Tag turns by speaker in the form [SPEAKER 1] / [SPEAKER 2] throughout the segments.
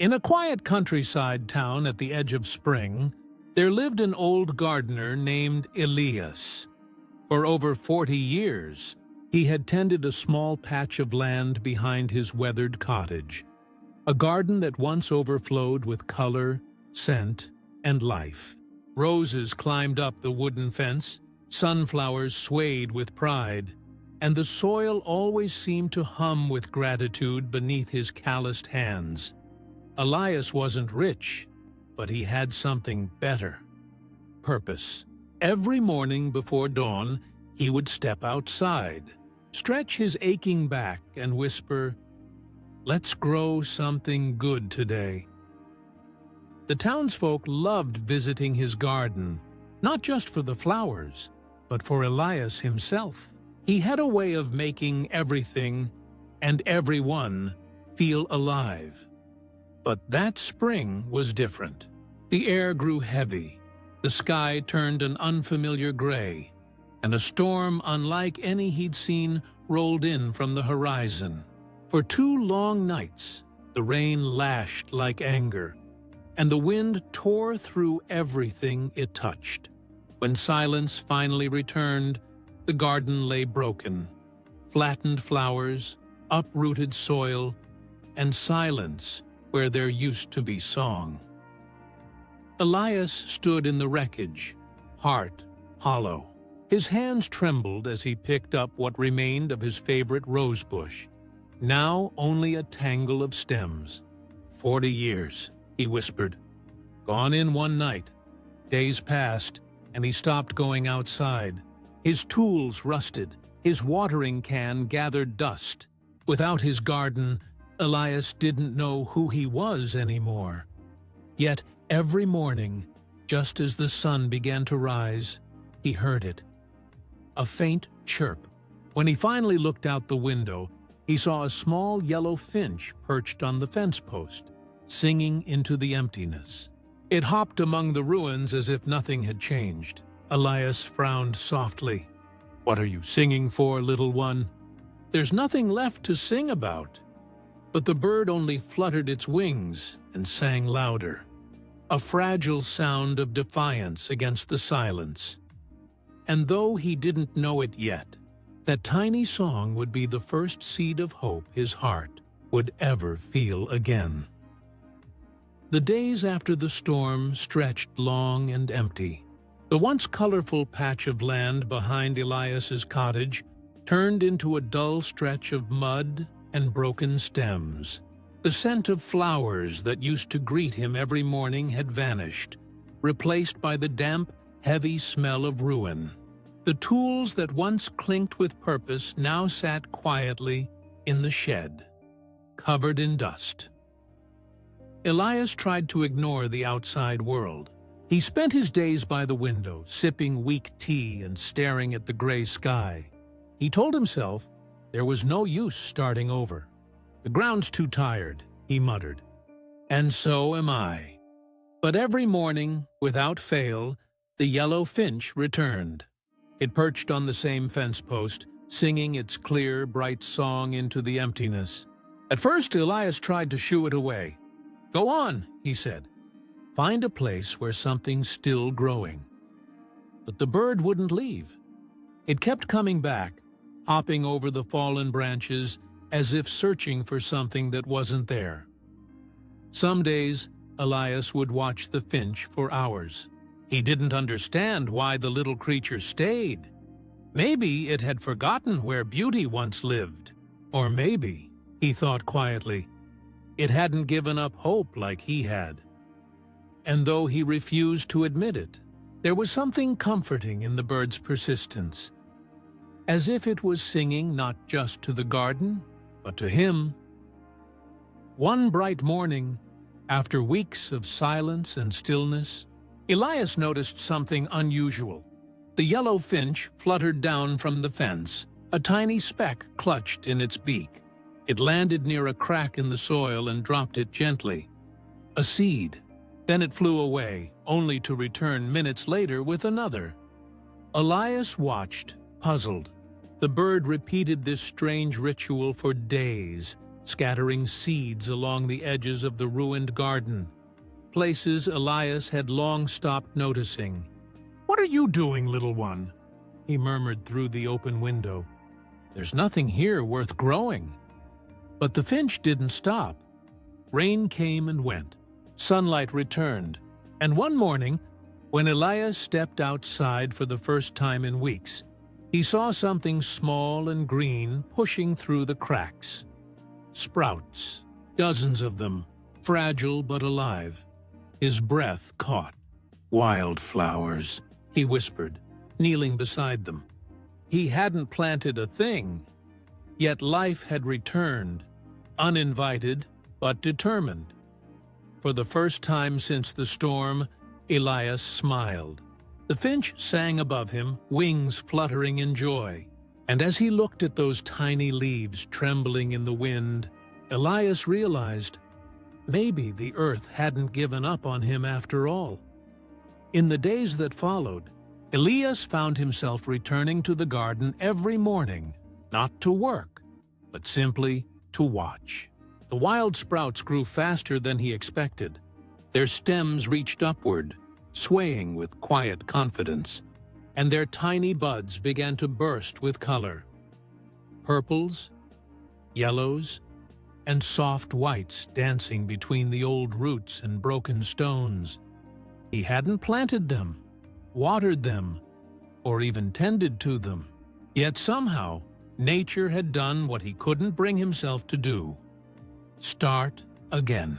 [SPEAKER 1] In a quiet countryside town at the edge of spring, there lived an old gardener named Elias. For over 40 years, he had tended a small patch of land behind his weathered cottage, a garden that once overflowed with color, scent, and life. Roses climbed up the wooden fence, sunflowers swayed with pride, and the soil always seemed to hum with gratitude beneath his calloused hands. Elias wasn't rich, but he had something better: purpose. Every morning before dawn, he would step outside, stretch his aching back, and whisper, "Let's grow something good today." The townsfolk loved visiting his garden, not just for the flowers, but for Elias himself. He had a way of making everything and everyone feel alive. But that spring was different. The air grew heavy, the sky turned an unfamiliar gray, and a storm unlike any he'd seen rolled in from the horizon. For 2 long nights, the rain lashed like anger, and the wind tore through everything it touched. When silence finally returned, the garden lay broken: flattened flowers, uprooted soil, and silence where there used to be song. Elias stood in the wreckage, heart hollow. His hands trembled as he picked up what remained of his favorite rose bush, now only a tangle of stems. 40 years, he whispered. Gone in one night. Days passed, and he stopped going outside. His tools rusted, his watering can gathered dust. Without his garden, Elias didn't know who he was anymore. Yet every morning, just as the sun began to rise, he heard it. A faint chirp. When he finally looked out the window, he saw a small yellow finch perched on the fence post, singing into the emptiness. It hopped among the ruins as if nothing had changed. Elias frowned softly. "What are you singing for, little one?" "There's nothing left to sing about." But the bird only fluttered its wings and sang louder, a fragile sound of defiance against the silence. And though he didn't know it yet, that tiny song would be the first seed of hope his heart would ever feel again. The days after the storm stretched long and empty. The once colorful patch of land behind Elias's cottage turned into a dull stretch of mud and broken stems. The scent of flowers that used to greet him every morning had vanished, replaced by the damp, heavy smell of ruin. The tools that once clinked with purpose now sat quietly in the shed, covered in dust. Elias tried to ignore the outside world. He spent his days by the window, sipping weak tea and staring at the gray sky. He told himself there was no use starting over. "The ground's too tired," he muttered. "And so am I." But every morning, without fail, the yellow finch returned. It perched on the same fence post, singing its clear, bright song into the emptiness. At first, Elias tried to shoo it away. "Go on," he said. "Find a place where something's still growing." But the bird wouldn't leave. It kept coming back, hopping over the fallen branches as if searching for something that wasn't there. Some days, Elias would watch the finch for hours. He didn't understand why the little creature stayed. Maybe it had forgotten where beauty once lived. Or maybe, he thought quietly, it hadn't given up hope like he had. And though he refused to admit it, there was something comforting in the bird's persistence, as if it was singing not just to the garden, but to him. One bright morning, after weeks of silence and stillness, Elias noticed something unusual. The yellow finch fluttered down from the fence, a tiny speck clutched in its beak. It landed near a crack in the soil and dropped it gently. A seed. Then it flew away, only to return minutes later with another. Elias watched, puzzled. The bird repeated this strange ritual for days, scattering seeds along the edges of the ruined garden, places Elias had long stopped noticing. "What are you doing, little one?" he murmured through the open window. "There's nothing here worth growing." But the finch didn't stop. Rain came and went. Sunlight returned. And one morning, when Elias stepped outside for the first time in weeks, he saw something small and green pushing through the cracks. Sprouts, dozens of them, fragile but alive. His breath caught. "Wildflowers," he whispered, kneeling beside them. He hadn't planted a thing, yet life had returned, uninvited but determined. For the first time since the storm, Elias smiled. The finch sang above him, wings fluttering in joy. And as he looked at those tiny leaves trembling in the wind, Elias realized maybe the earth hadn't given up on him after all. In the days that followed, Elias found himself returning to the garden every morning, not to work, but simply to watch. The wild sprouts grew faster than he expected. Their stems reached upward, swaying with quiet confidence, and their tiny buds began to burst with color. Purples, yellows, and soft whites dancing between the old roots and broken stones. He hadn't planted them, watered them, or even tended to them. Yet somehow, nature had done what he couldn't bring himself to do: start again.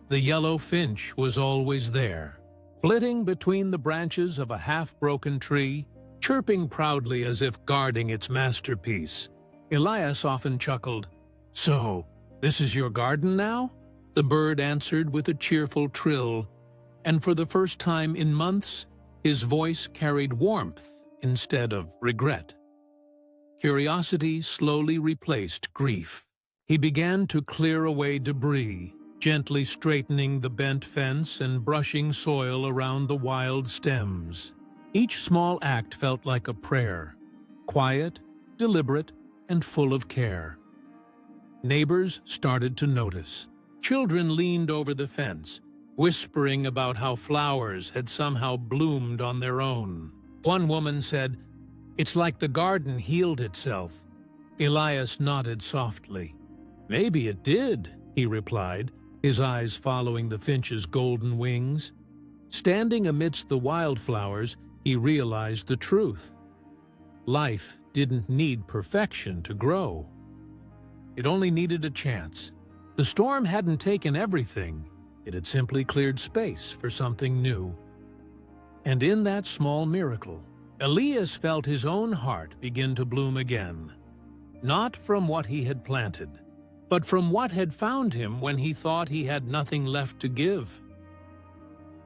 [SPEAKER 1] The yellow finch was always there, flitting between the branches of a half-broken tree, chirping proudly as if guarding its masterpiece. Elias often chuckled, "So, this is your garden now?" The bird answered with a cheerful trill, and for the first time in months, his voice carried warmth instead of regret. Curiosity slowly replaced grief. He began to clear away debris, gently straightening the bent fence and brushing soil around the wild stems. Each small act felt like a prayer, quiet, deliberate, and full of care. Neighbors started to notice. Children leaned over the fence, whispering about how flowers had somehow bloomed on their own. One woman said, "It's like the garden healed itself." Elias nodded softly. "Maybe it did," he replied, his eyes following the finch's golden wings. Standing amidst the wildflowers, he realized the truth. Life didn't need perfection to grow. It only needed a chance. The storm hadn't taken everything. It had simply cleared space for something new. And in that small miracle, Elias felt his own heart begin to bloom again. Not from what he had planted, but from what had found him when he thought he had nothing left to give.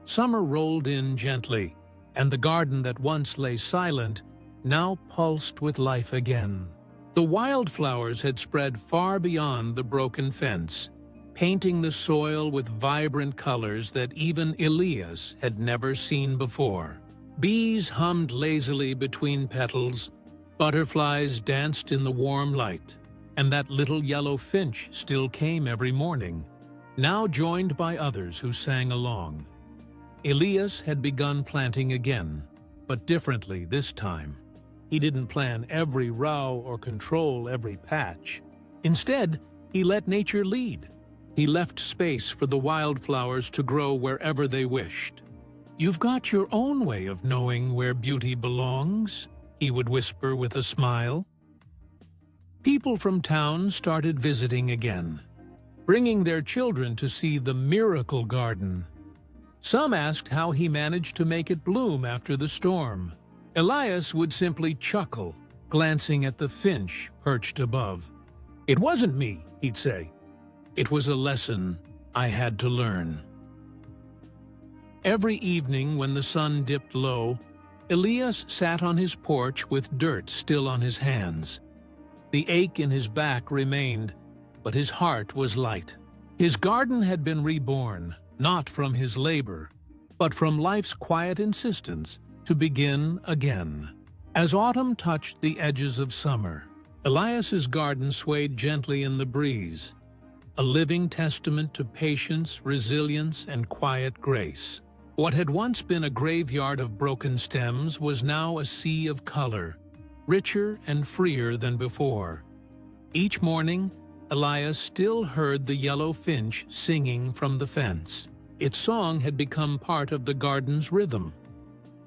[SPEAKER 1] Summer rolled in gently, and the garden that once lay silent now pulsed with life again. The wildflowers had spread far beyond the broken fence, painting the soil with vibrant colors that even Elias had never seen before. Bees hummed lazily between petals, butterflies danced in the warm light, and that little yellow finch still came every morning, now joined by others who sang along. Elias had begun planting again, but differently this time. He didn't plan every row or control every patch. Instead, he let nature lead. He left space for the wildflowers to grow wherever they wished. "You've got your own way of knowing where beauty belongs," he would whisper with a smile. People from town started visiting again, bringing their children to see the miracle garden. Some asked how he managed to make it bloom after the storm. Elias would simply chuckle, glancing at the finch perched above. "It wasn't me," he'd say. "It was a lesson I had to learn." Every evening when the sun dipped low, Elias sat on his porch with dirt still on his hands. The ache in his back remained, but his heart was light. His garden had been reborn, not from his labor, but from life's quiet insistence to begin again. As autumn touched the edges of summer, Elias's garden swayed gently in the breeze, a living testament to patience, resilience, and quiet grace. What had once been a graveyard of broken stems was now a sea of color, richer and freer than before. Each morning, Elias still heard the yellow finch singing from the fence. Its song had become part of the garden's rhythm,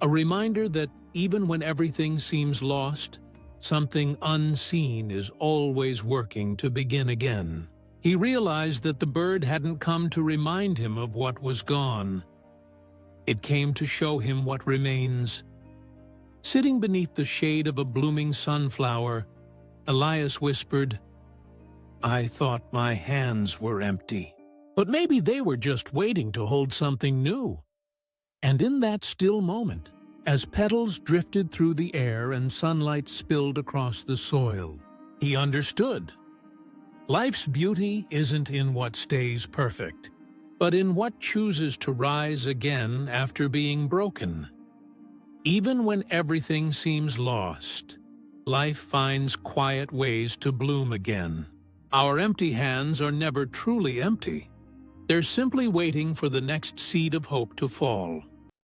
[SPEAKER 1] a reminder that even when everything seems lost, something unseen is always working to begin again. He realized that the bird hadn't come to remind him of what was gone. It came to show him what remains. Sitting beneath the shade of a blooming sunflower, Elias whispered, "I thought my hands were empty." But maybe they were just waiting to hold something new. And in that still moment, as petals drifted through the air and sunlight spilled across the soil, he understood. Life's beauty isn't in what stays perfect, but in what chooses to rise again after being broken. Even when everything seems lost, life finds quiet ways to bloom again. Our empty hands are never truly empty. They're simply waiting for the next seed of hope to fall.